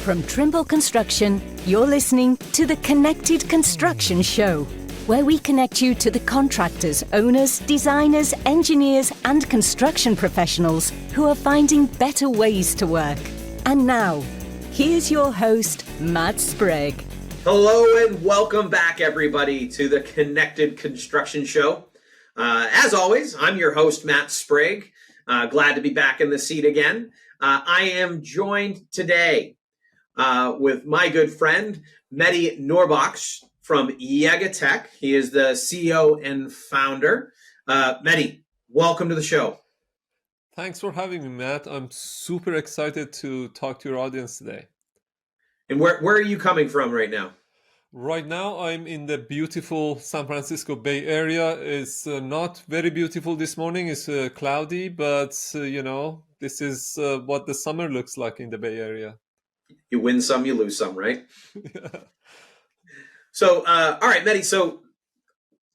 From Trimble Construction, you're listening to the Connected Construction Show, where we connect you to the contractors, owners, designers, engineers, and construction professionals who are finding better ways to work. And now, here's your host, Matt Sprauge. Hello and welcome back, everybody, to the Connected Construction Show. As always, I'm your host, Matt Sprauge. Glad to be back in the seat again. I am joined today with my good friend, Mehdi Nourbakhsh from YegaTech. He is the CEO and founder. Mehdi, welcome to the show. Thanks for having me, Matt. I'm super excited to talk to your audience today. And where are you coming from right now? Right now, I'm in the beautiful San Francisco Bay Area. It's not very beautiful this morning. It's cloudy, but this is what the summer looks like in the Bay Area. You win some, you lose some, right? Yeah. So, all right, Mehdi, so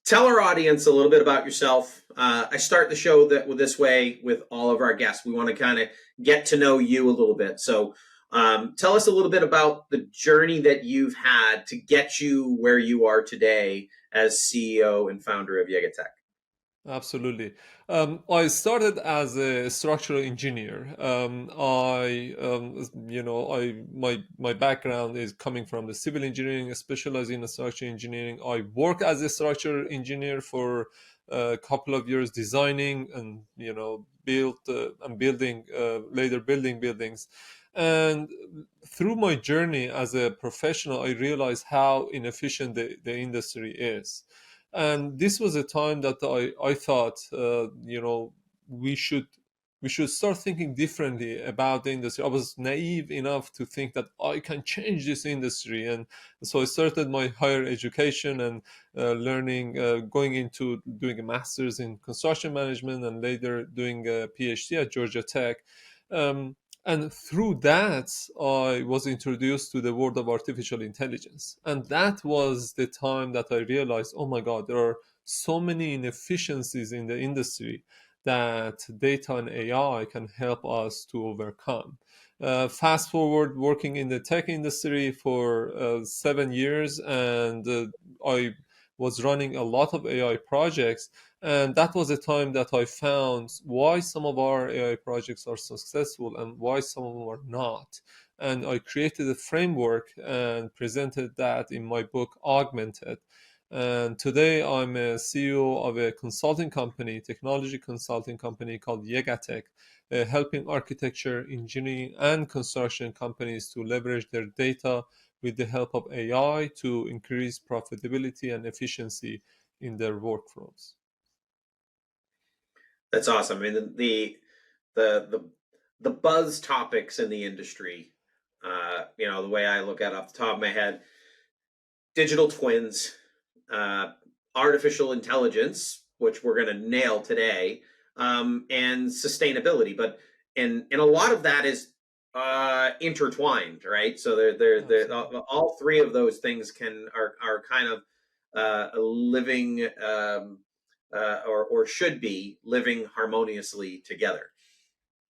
tell our audience a little bit about yourself. I start the show this way with all of our guests. We want to kind of get to know you a little bit. So tell us a little bit about the journey that you've had to get you where you are today as CEO and founder of YegaTech. Absolutely. I started as a structural engineer. My background is coming from the civil engineering, specializing in structural engineering. I worked as a structural engineer for a couple of years, designing and later building buildings. And through my journey as a professional, I realized how inefficient the industry is. And this was a time that I thought, we should start thinking differently about the industry. I was naive enough to think that I can change this industry. And so I started my higher education and learning, going into doing a master's in construction management and later doing a PhD at Georgia Tech. And through that, I was introduced to the world of artificial intelligence. And that was the time that I realized, oh my God, there are so many inefficiencies in the industry that data and AI can help us to overcome. Fast forward, working in the tech industry for 7 years, and I was running a lot of AI projects. And that was a time that I found why some of our AI projects are successful and why some of them are not. And I created a framework and presented that in my book, Augmented. And today I'm a CEO of a consulting company, technology consulting company called YegaTech, helping architecture, engineering, and construction companies to leverage their data with the help of AI to increase profitability and efficiency in their workflows. That's awesome. I mean, the buzz topics in the industry, the way I look at it off the top of my head, digital twins, artificial intelligence, which we're going to nail today, and sustainability. But and a lot of that is intertwined, right? So they're all three of those things are kind of living. Or should be living harmoniously together.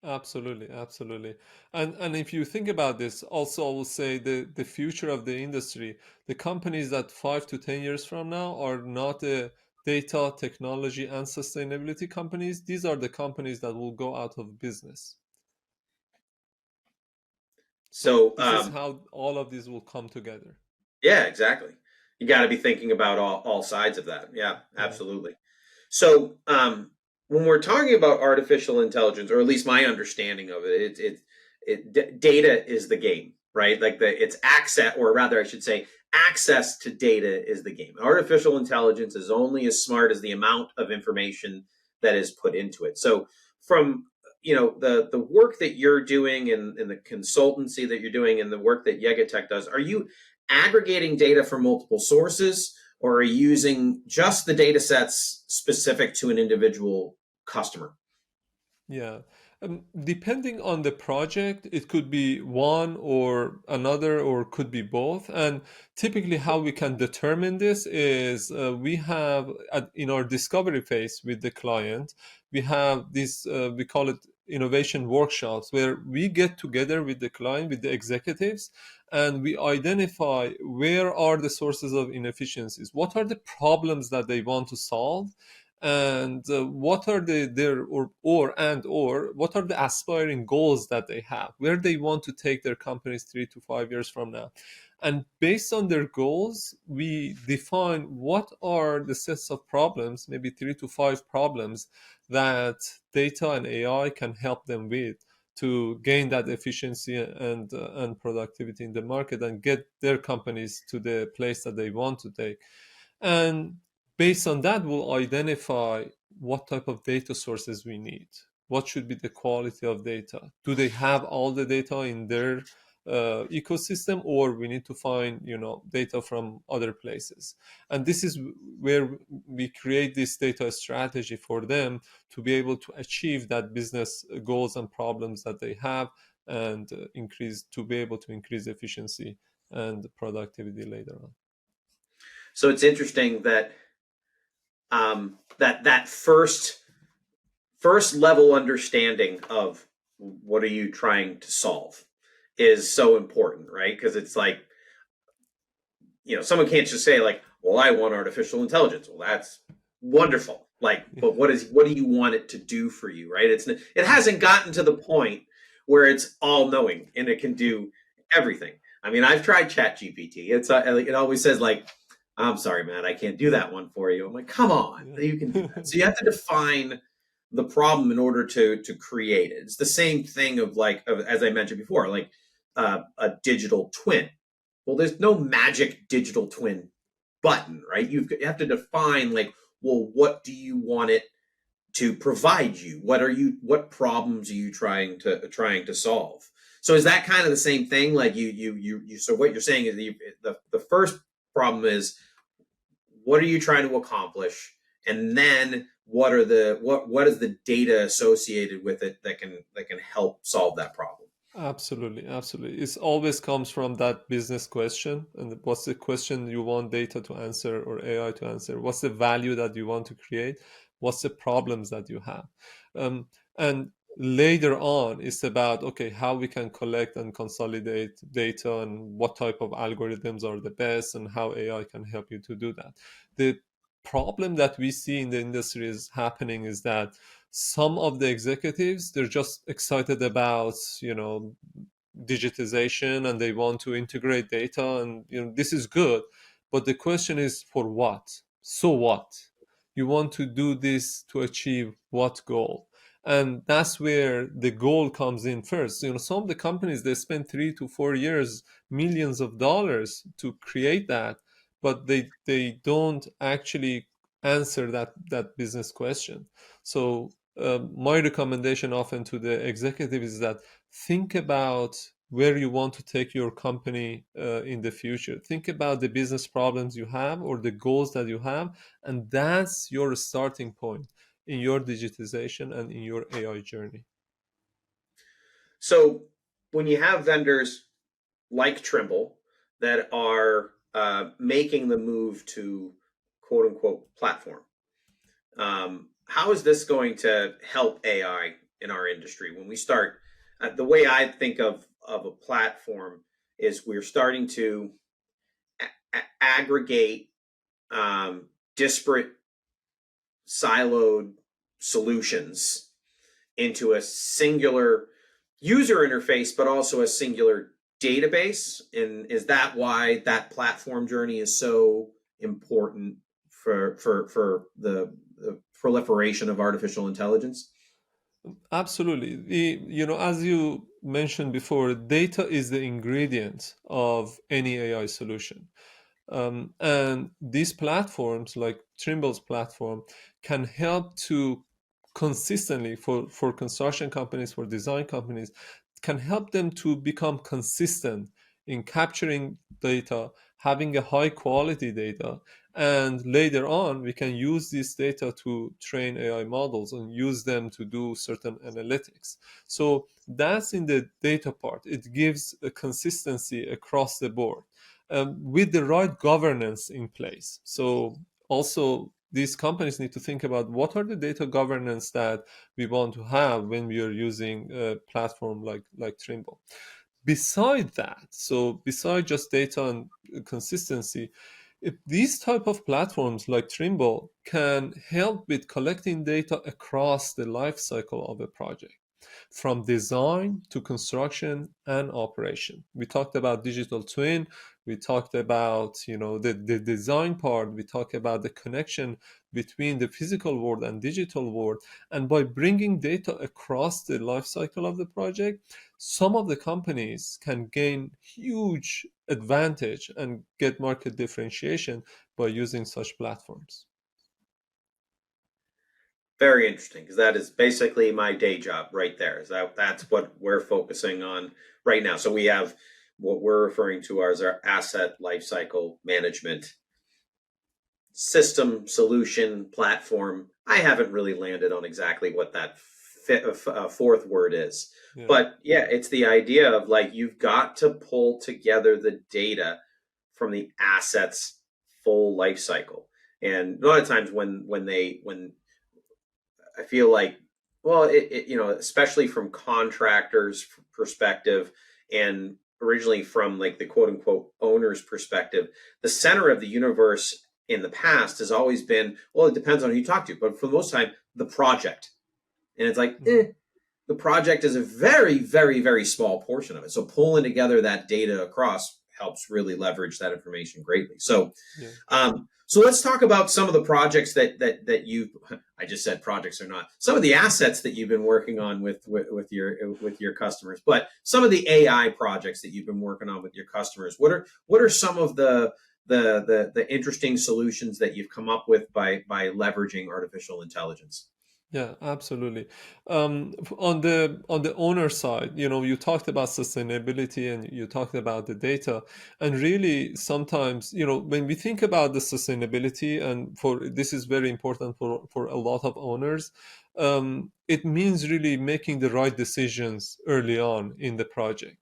Absolutely. And if you think about this, also I will say the future of the industry, the companies that 5 to 10 years from now are not data, technology, and sustainability companies. These are the companies that will go out of business. So this is how all of these will come together. Yeah, exactly. You got to be thinking about all sides of that. Yeah, absolutely. So when we're talking about artificial intelligence, or at least my understanding of it, data is the game, right? Like it's access, or rather I should say access to data is the game. Artificial intelligence is only as smart as the amount of information that is put into it. So from the work that you're doing and the consultancy that you're doing and the work that YegaTech does, are you aggregating data from multiple sources, or are you using just the data sets specific to an individual customer? Yeah. Depending on the project, it could be one or another, or could be both. And typically how we can determine this is we have in our discovery phase with the client, we have this, we call it innovation workshops where we get together with the client, with the executives, and we identify where are the sources of inefficiencies, what are the problems that they want to solve, and what are or what are the aspiring goals that they have, where they want to take their companies 3 to 5 years from now. And based on their goals, we define what are the sets of problems, maybe 3 to 5 problems that data and AI can help them with to gain that efficiency and productivity in the market and get their companies to the place that they want to take. And based on that, we'll identify what type of data sources we need. What should be the quality of data? Do they have all the data in their ecosystem, or we need to find data from other places? And this is where we create this data strategy for them to be able to achieve that business goals and problems that they have, and be able to increase efficiency and productivity later on. So it's interesting that that first level understanding of what are you trying to solve is so important, right? Because it's like, someone can't just say like, well, I want artificial intelligence. Well, that's wonderful. Like, but what do you want it to do for you, right? It hasn't gotten to the point where it's all knowing and it can do everything. I mean, I've tried ChatGPT. It always says like, I'm sorry, Matt, I can't do that one for you. I'm like, come on, you can do that. So you have to define the problem in order to create it. It's the same thing as I mentioned before, like a digital twin. Well, there's no magic digital twin button, right? You have to define like, well, what do you want it to provide you? What problems are you trying to solve? So is that kind of the same thing? Like so what you're saying is the first problem is, what are you trying to accomplish? And then what is the data associated with it that can help solve that problem? Absolutely. It always comes from that business question. And what's the question you want data to answer or AI to answer? What's the value that you want to create? What's the problems that you have? And later on, it's about, okay, how we can collect and consolidate data and what type of algorithms are the best and how AI can help you to do that. The problem that we see in the industry is that some of the executives, they're just excited about digitization and they want to integrate data, and this is good, but the question is, for what? So what? You want to do this to achieve what goal? And that's where the goal comes in first. Some of the companies, they spend 3 to 4 years, millions of dollars to create that, but they don't actually answer that business question. So my recommendation often to the executive is that think about where you want to take your company in the future. Think about the business problems you have or the goals that you have, and that's your starting point in your digitization and in your AI journey. So when you have vendors like Trimble that are making the move to quote unquote platform, how is this going to help AI in our industry? When we start, the way I think of a platform is we're starting to aggregate disparate siloed solutions into a singular user interface, but also a singular database. And is that why that platform journey is so important for the proliferation of artificial intelligence? Absolutely. As you mentioned before, data is the ingredient of any AI solution. And these platforms, like Trimble's platform, can help to consistently, for construction companies, for design companies, can help them to become consistent in capturing data, having a high quality data, and later on we can use this data to train AI models and use them to do certain analytics. So that's in the data part. It gives a consistency across the board with the right governance in place. So also these companies need to think about what are the data governance that we want to have when we are using a platform like Trimble. Beside that, so beside just data and consistency, if these type of platforms like Trimble can help with collecting data across the life cycle of a project, from design to construction and operation. We talked about digital twin. We talked about the design part. We talked about the connection between the physical world and digital world. And by bringing data across the life cycle of the project, some of the companies can gain huge advantage and get market differentiation by using such platforms. Very interesting, because that is basically my day job right there. That's what we're focusing on right now. So we have what we're referring to as our asset lifecycle management system, solution, platform. I haven't really landed on exactly what that fourth word is. Yeah. But yeah, it's the idea of like, you've got to pull together the data from the asset's full life cycle. And a lot of times when I feel like, well, especially from contractors' perspective, and originally from like the quote unquote owner's perspective, the center of the universe in the past has always been, well, it depends on who you talk to, but for the most time, the project. And it's like, the project is a very, very, very small portion of it. So pulling together that data across helps really leverage that information greatly. So, so let's talk about some of the projects that you, I just said projects or not, some of the assets that you've been working on with your customers, but some of the AI projects that you've been working on with your customers. What are some of the interesting solutions that you've come up with by leveraging artificial intelligence? Yeah, absolutely. On the owner side, you talked about sustainability and you talked about the data, and really sometimes, when we think about the sustainability, and this is very important for a lot of owners, it means really making the right decisions early on in the project.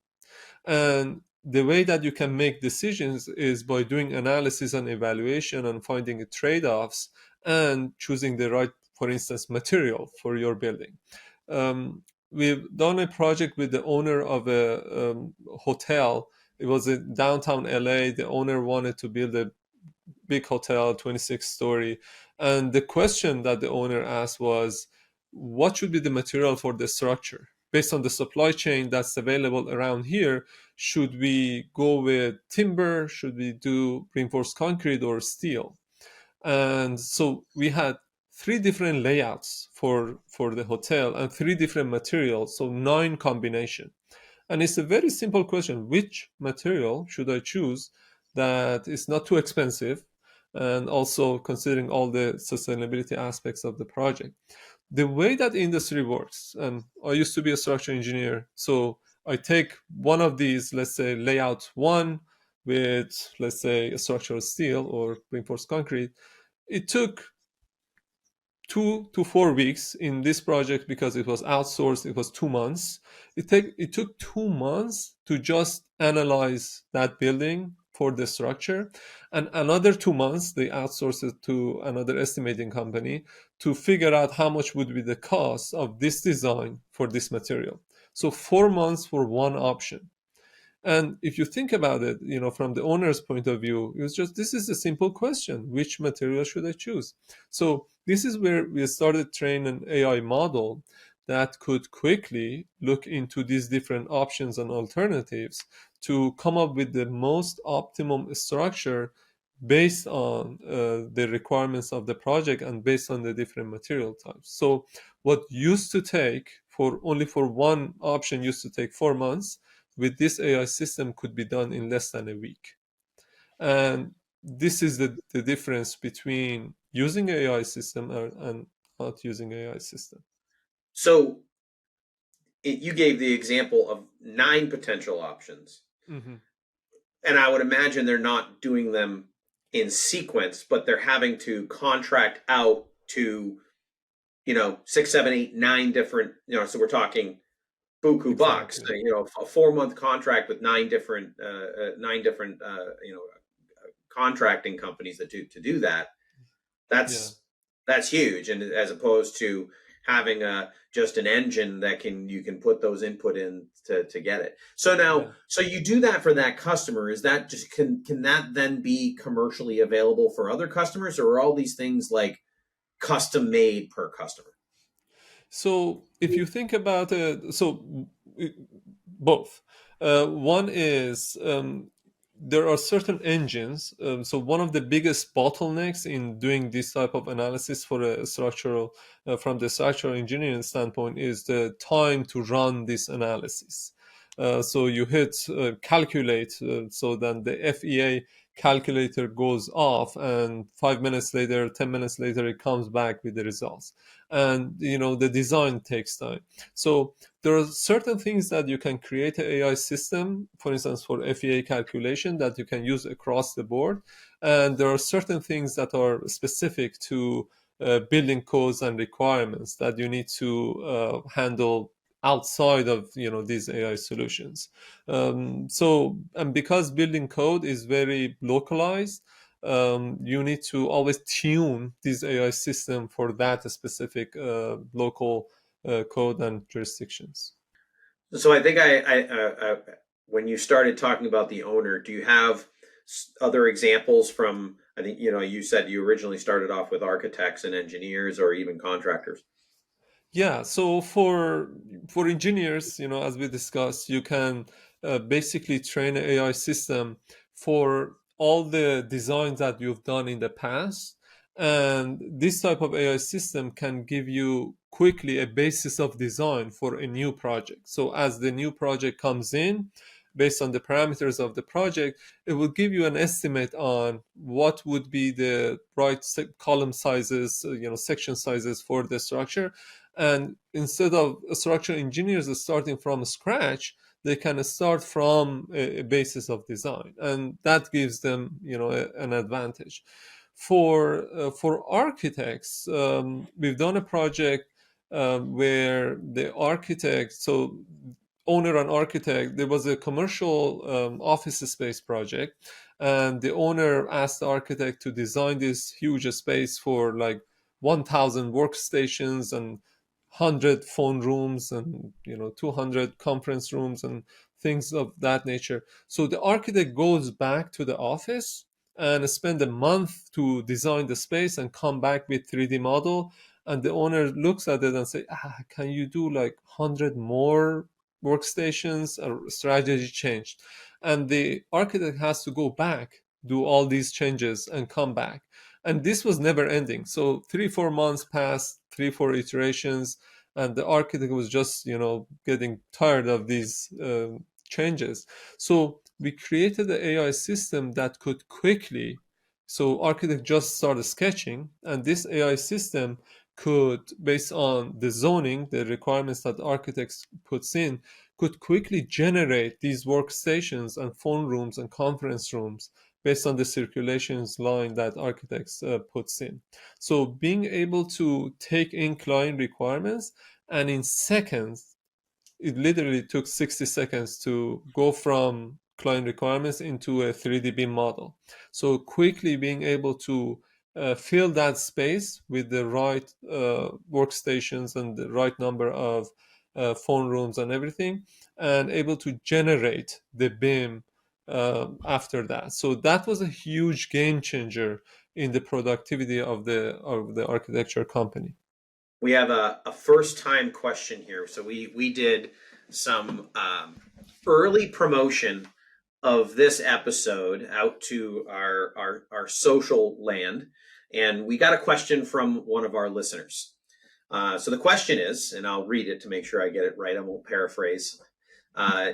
And the way that you can make decisions is by doing analysis and evaluation and finding trade-offs and choosing the right, for instance, material for your building. We've done a project with the owner of a hotel. It was in downtown LA. The owner wanted to build a big hotel, 26-story. And the question that the owner asked was, what should be the material for the structure? Based on the supply chain that's available around here, should we go with timber? Should we do reinforced concrete or steel? And so we had 3 different layouts for the hotel and 3 different materials, so 9 combination. And it's a very simple question: which material should I choose that is not too expensive, and also considering all the sustainability aspects of the project? The way that industry works, and I used to be a structural engineer, so I take one of these, let's say layout 1 with, let's say, a structural steel or reinforced concrete. It took 2 to 4 weeks in this project because it was outsourced. It was 2 months. It took 2 months to just analyze that building for the structure, and another 2 months they outsourced it to another estimating company to figure out how much would be the cost of this design for this material. So 4 months for one option. And if you think about it, from the owner's point of view, this is a simple question: which material should I choose? So this is where we started training an AI model that could quickly look into these different options and alternatives to come up with the most optimum structure based on the requirements of the project and based on the different material types. So what used to take only for one option used to take 4 months, with this AI system could be done in less than a week. And this is the difference between using AI system and not using AI system. So you gave the example of 9 potential options. Mm-hmm. And I would imagine they're not doing them in sequence, but they're having to contract out to, 6, 7, 8, 9 different, so we're talking buku bucks, a 4-month contract with 9 different contracting companies that do that. That's That's huge, and as opposed to having just an engine that you can put those input in to get it. So now, Yeah. so you do that for that customer. Is that just can that then be commercially available for other customers, or are all these things like custom made per customer? So if you think about it, both. One is there are certain engines. So one of the biggest bottlenecks in doing this type of analysis for a structural, from the structural engineering standpoint, is the time to run this analysis. So you hit calculate, so then the FEA calculator goes off, and 5 minutes later, 10 minutes later, it comes back with the results. And the design takes time. So there are certain things that you can create an AI system, for instance, for FEA calculation, that you can use across the board. And there are certain things that are specific to building codes and requirements that you need to handle outside of these AI solutions. And because building code is very localized, you need to always tune this AI system for that specific local code and jurisdictions. So I think when you started talking about the owner, do you have other examples from? I think you said you originally started off with architects and engineers, or even contractors. Yeah, so for engineers, as we discussed, you can basically train an AI system for all the designs that you've done in the past, and this type of AI system can give you quickly a basis of design for a new project. So as the new project comes in, based on the parameters of the project, it will give you an estimate on what would be the right column sizes, section sizes for the structure. And instead of structural engineers starting from scratch, they can start from a basis of design, and that gives them an advantage. For architects, we've done a project where the architect, so owner and architect, there was a commercial office space project, and the owner asked the architect to design this huge space for like 1,000 workstations and 100 phone rooms and 200 conference rooms and things of that nature. So the architect goes back to the office and spend a month to design the space and come back with 3D model, and the owner looks at it and say, can you do like 100 more workstations? Or strategy changed, and the architect has to go back, do all these changes and come back, and this was never ending. So 3-4 months passed, 3-4 iterations, and the architect was just getting tired of these changes. So we created the AI system that could quickly, so architect just started sketching, and this AI system could, based on the zoning, the requirements that architects puts in, could quickly generate these workstations and phone rooms and conference rooms based on the circulations line that architects puts in. So being able to take in client requirements, and in seconds, it literally took 60 seconds to go from client requirements into a 3D BIM model. So quickly being able to fill that space with the right workstations and the right number of phone rooms and everything, and able to generate the BIM after that. So that was a huge game changer in the productivity of the architecture company. We have a first time question here. So we did some early promotion of this episode out to our social land, and we got a question from one of our listeners. So the question is, and I'll read it to make sure I get it right, I won't paraphrase,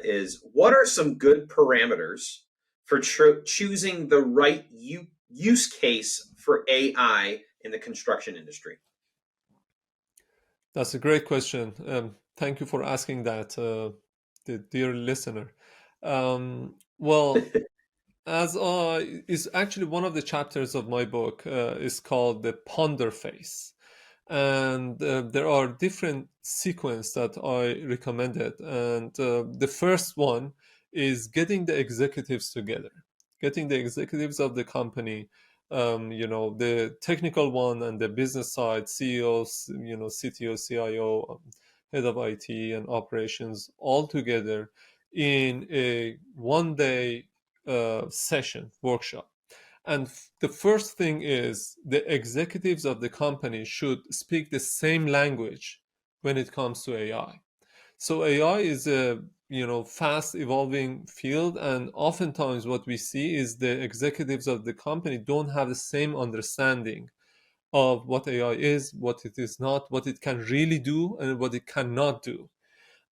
is what are some good parameters for choosing the right use case for AI in the construction industry? That's a great question. Thank you for asking that, the dear listener. Well, as is actually one of the chapters of my book is called the ponder phase, and there are different sequence that I recommended, and the first one is getting the executives together, getting the executives of the company The technical one and the business side, CEOs, CTO, CIO, head of IT and operations, all together in a 1 day session workshop. And the first thing is the executives of the company should speak the same language when it comes to AI. So AI is a fast evolving field, and oftentimes what we see is the executives of the company don't have the same understanding of what AI is, what it is not, what it can really do, and what it cannot do.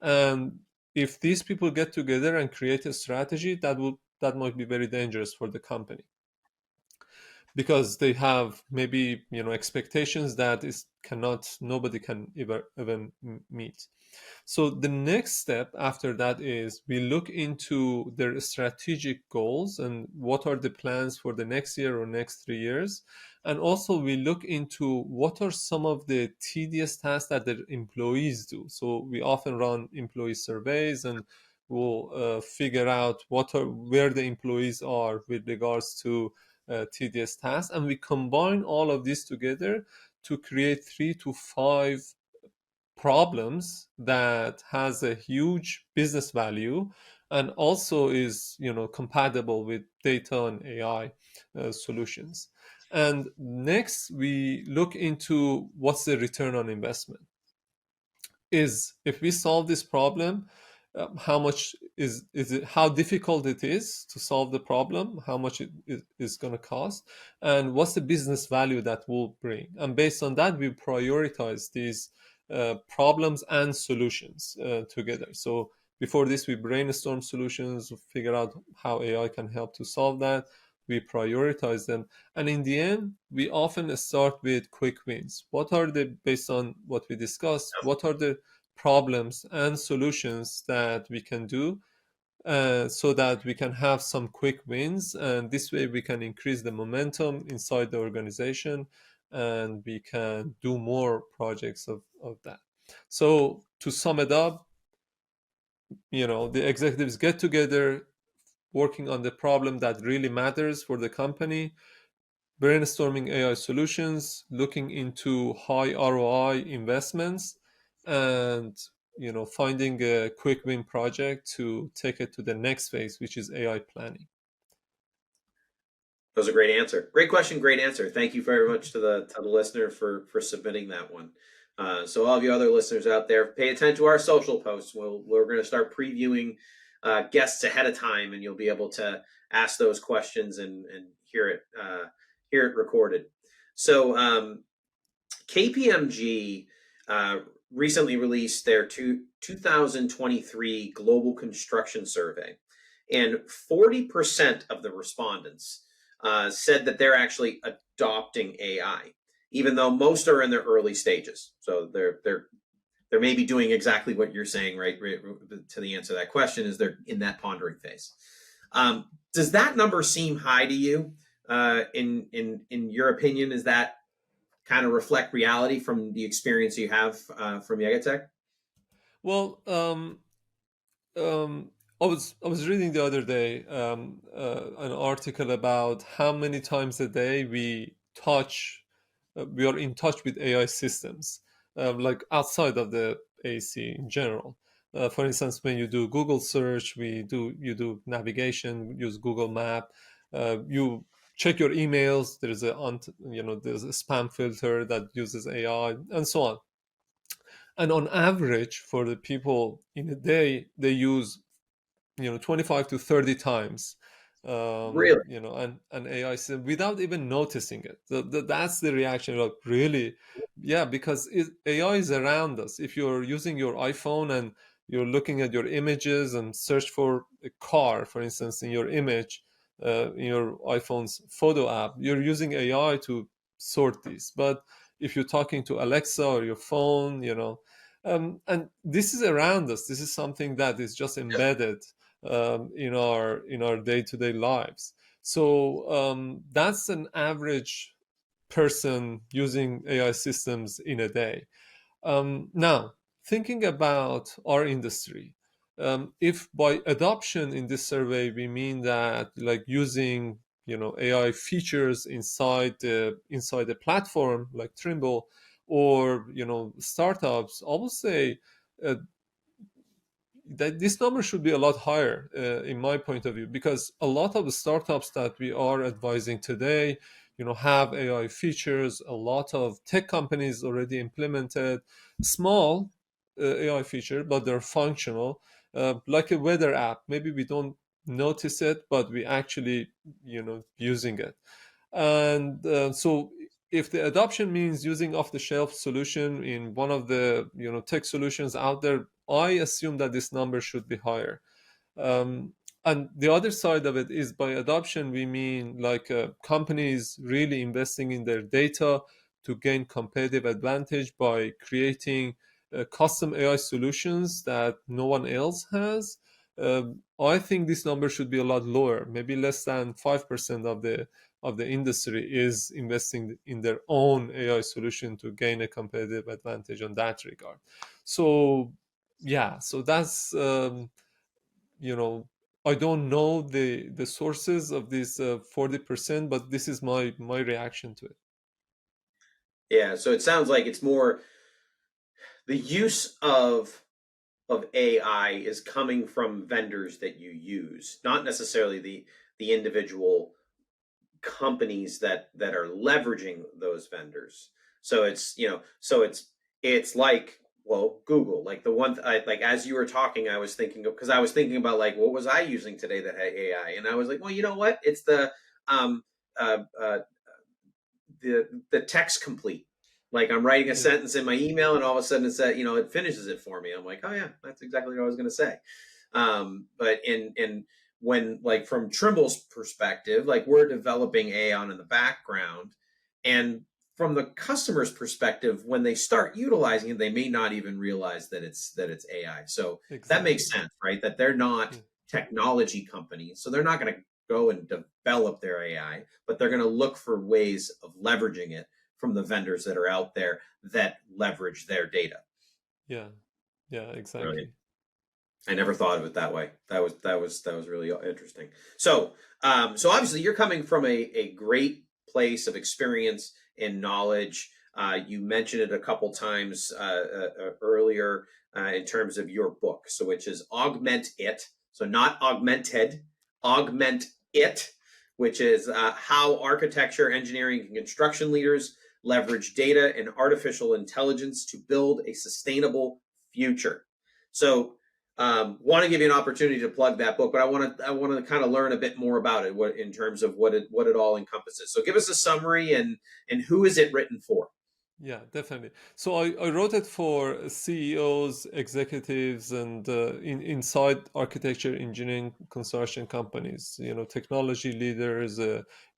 And if these people get together and create a strategy, that might be very dangerous for the company, because they have maybe expectations that is cannot nobody can ever even meet. So the next step after that is we look into their strategic goals and what are the plans for the next year or next 3 years. And also we look into what are some of the tedious tasks that their employees do. So we often run employee surveys, and we'll figure out where the employees are with regards to tedious tasks. And we combine all of this together to create 3 to 5 problems that has a huge business value, and also is compatible with data and AI solutions. And next we look into what's the return on investment. Is if we solve this problem, how much is it, how difficult it is to solve the problem, how much it is going to cost, and what's the business value that will bring. And based on that, we prioritize these problems and solutions together. So before this, we brainstorm solutions, figure out how AI can help to solve that. We prioritize them, and in the end, we often start with quick wins. Based on what we discussed, what are the problems and solutions that we can do, so that we can have some quick wins, and this way we can increase the momentum inside the organization, and we can do more projects of that. So to sum it up, the executives get together working on the problem that really matters for the company, brainstorming AI solutions, looking into high ROI investments, and finding a quick win project to take it to the next phase, which is AI planning. That was a great answer. Great question, great answer. Thank you very much to the listener for submitting that one. So all of you other listeners out there, pay attention to our social posts. We're going to start previewing guests ahead of time, and you'll be able to ask those questions and hear it recorded. So KPMG recently released their 2023 Global Construction Survey, and 40% of the respondents said that they're actually adopting AI, even though most are in their early stages. So they're maybe doing exactly what you're saying, right? To the answer to that question is they're in that pondering phase. Does that number seem high to you? In your opinion, is that kind of reflect reality from the experience you have from YegaTech? Well, I was reading the other day an article about how many times a day we are in touch with AI systems, like outside of the AC in general. For instance, when you do Google search, you do navigation, use Google Map, you check your emails. There's a spam filter that uses AI, and so on. And on average, for the people in a day, they use 25 to 30 times Really? an AI system without even noticing it. That's the reaction, like, really? Yeah, because AI is around us. If you're using your iPhone and you're looking at your images and search for a car, for instance, in your image, in your iPhone's photo app, you're using AI to sort these. But if you're talking to Alexa or your phone, and this is around us. This is something that is just embedded in our day-to-day lives. So that's an average person using AI systems in a day. Now, thinking about our industry, if by adoption in this survey we mean that like using AI features inside the platform like Trimble, or startups, I would say uh, that this number should be a lot higher, in my point of view, because a lot of the startups that we are advising today, have AI features. A lot of tech companies already implemented small AI feature, but they're functional, like a weather app. Maybe we don't notice it, but we actually, using it. And so if the adoption means using off-the-shelf solution in one of the tech solutions out there, I assume that this number should be higher. um, and the other side of it is, by adoption we mean like companies really investing in their data to gain competitive advantage by creating custom AI solutions that no one else has. I think this number should be a lot lower. Maybe less than 5% of the industry is investing in their own AI solution to gain a competitive advantage on that regard. So yeah, so that's you know I don't know the sources of this 40%, but this is my reaction to it. Yeah, so it sounds like it's more the use of AI is coming from vendors that you use, not necessarily the individual companies that are leveraging those vendors. So it's like, well, Google, like the one like as you were talking, I was thinking of, because I was thinking about like what was I using today that had AI, and I was like, well, you know what? It's um uh, uh the text complete. Like I'm writing a Yeah. sentence in my email, and all of a sudden it finishes it for me. I'm like, oh yeah, that's exactly what I was going to say. But in when, like, from Trimble's perspective, like we're developing AI in the background, and from the customer's perspective, when they start utilizing it, they may not even realize that it's AI. So that makes Exactly. sense, right? That they're not Yeah. technology companies, so they're not going to go and develop their AI, but they're going to look for ways of leveraging it from the vendors that are out there that leverage their data. Yeah. Yeah, Brilliant. exactly. I never thought of it that way. That was really interesting. So obviously you're coming from a great place of experience and knowledge. You mentioned it a couple times earlier in terms of your book, so which is Augment It. So not augmented, Augment It, which is how architecture, engineering, and construction leaders leverage data and artificial intelligence to build a sustainable future. So want to give you an opportunity to plug that book, but I want to kind of learn a bit more about it, what in terms of what it all encompasses. So give us a summary, and who is it written for? Yeah, definitely. So I wrote it for CEOs, executives, and inside architecture, engineering, construction companies, technology leaders,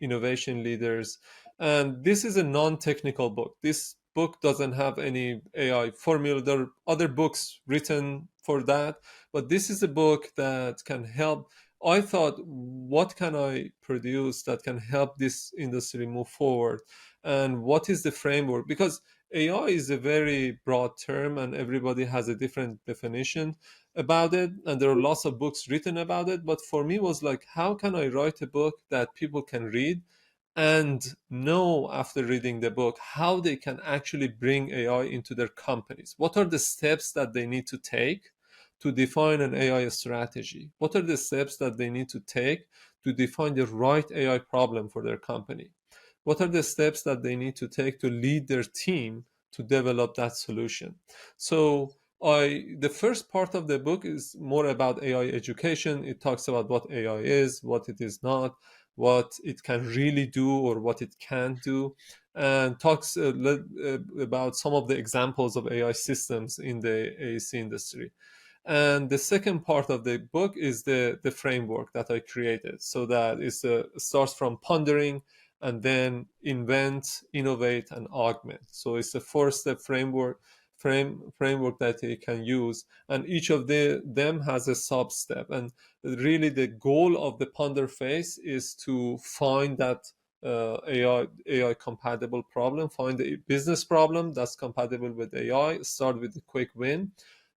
innovation leaders. And this is a non-technical book. This book doesn't have any AI formula. There are other books written for that, but this is a book that can help. I thought, what can I produce that can help this industry move forward? And what is the framework? Because AI is a very broad term and everybody has a different definition about it, and there are lots of books written about it. But for me, it was like, how can I write a book that people can read and know after reading the book how they can actually bring AI into their companies? What are the steps that they need to take to define an AI strategy? What are the steps that they need to take to define the right AI problem for their company? What are the steps that they need to take to lead their team to develop that solution? So the first part of the book is more about AI education. It talks about what AI is, what it is not, what it can really do or what it can't do, and talks about some of the examples of AI systems in the AEC industry. And the second part of the book is the framework that I created. So that is starts from pondering and then invent, innovate, and augment. So it's a four-step framework that you can use, and each of them has a sub-step. And really, the goal of the ponder phase is to find that AI compatible problem, find the business problem that's compatible with AI, start with a quick win.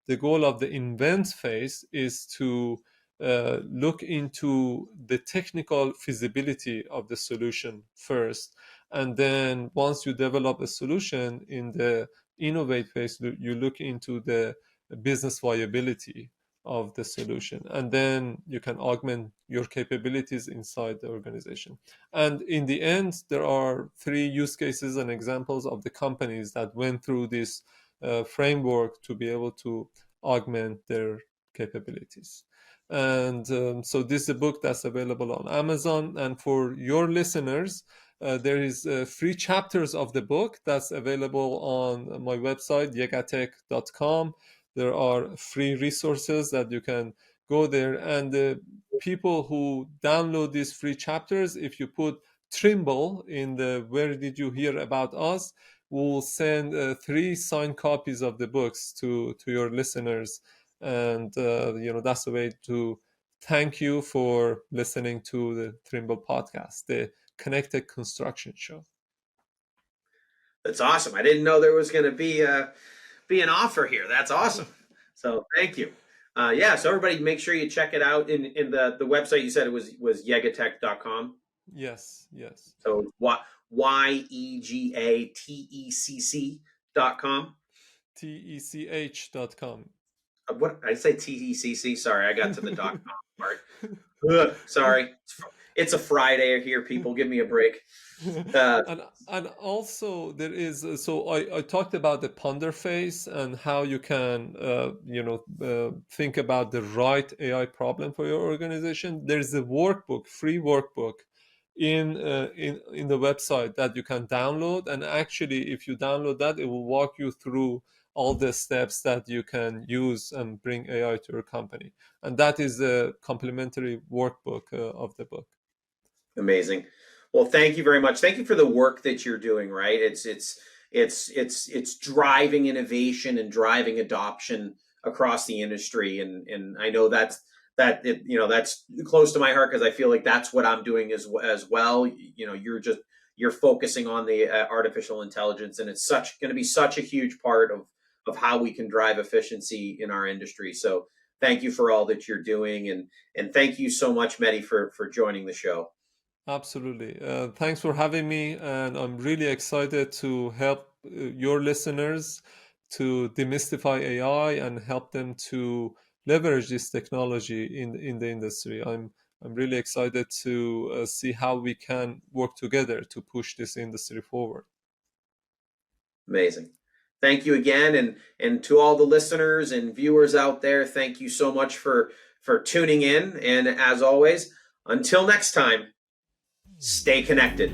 The goal of the invent phase is to look into the technical feasibility of the solution first. And then once you develop a solution in the innovate phase, you look into the business viability of the solution. And then you can augment your capabilities inside the organization. And in the end, there are 3 use cases and examples of the companies that went through this framework to be able to augment their capabilities. And so this is a book that's available on Amazon. And for your listeners, there is free chapters of the book that's available on my website, YegaTech.com. There are free resources that you can go there. And the people who download these free chapters, if you put Trimble in the where did you hear about us, we'll send 3 signed copies of the books to your listeners. And that's a way to thank you for listening to the Trimble podcast, the Connected Construction Show. That's awesome. I didn't know there was going to be an offer here. That's awesome. So thank you. So everybody make sure you check it out in the website. You said it was YegaTech.com. Yes. So YegaTecc.com. TECH.com. What I say TECC? Sorry, I got to the .com part. Sorry, it's a Friday here. People, give me a break. And also there is so I talked about the ponder phase and how you can think about the right AI problem for your organization. There's a workbook, free workbook in the website that you can download, and actually if you download that, it will walk you through all the steps that you can use and bring AI to your company. And that is a complimentary workbook of the book. Amazing. Well, thank you very much. Thank you for the work that you're doing, right? It's driving innovation and driving adoption across the industry. And I know that's close to my heart, because I feel like that's what I'm doing as well. You're focusing on the artificial intelligence, and it's going to be such a huge part of how we can drive efficiency in our industry. So thank you for all that you're doing. And thank you so much, Mehdi, for joining the show. Absolutely. Thanks for having me. And I'm really excited to help your listeners to demystify AI and help them to leverage this technology in the industry. I'm really excited to see how we can work together to push this industry forward. Amazing. Thank you again. And to all the listeners and viewers out there, thank you so much for tuning in. And as always, until next time, stay connected.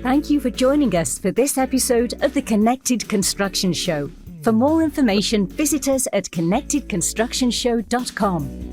Thank you for joining us for this episode of the Connected Construction Show. For more information, visit us at connectedconstructionshow.com.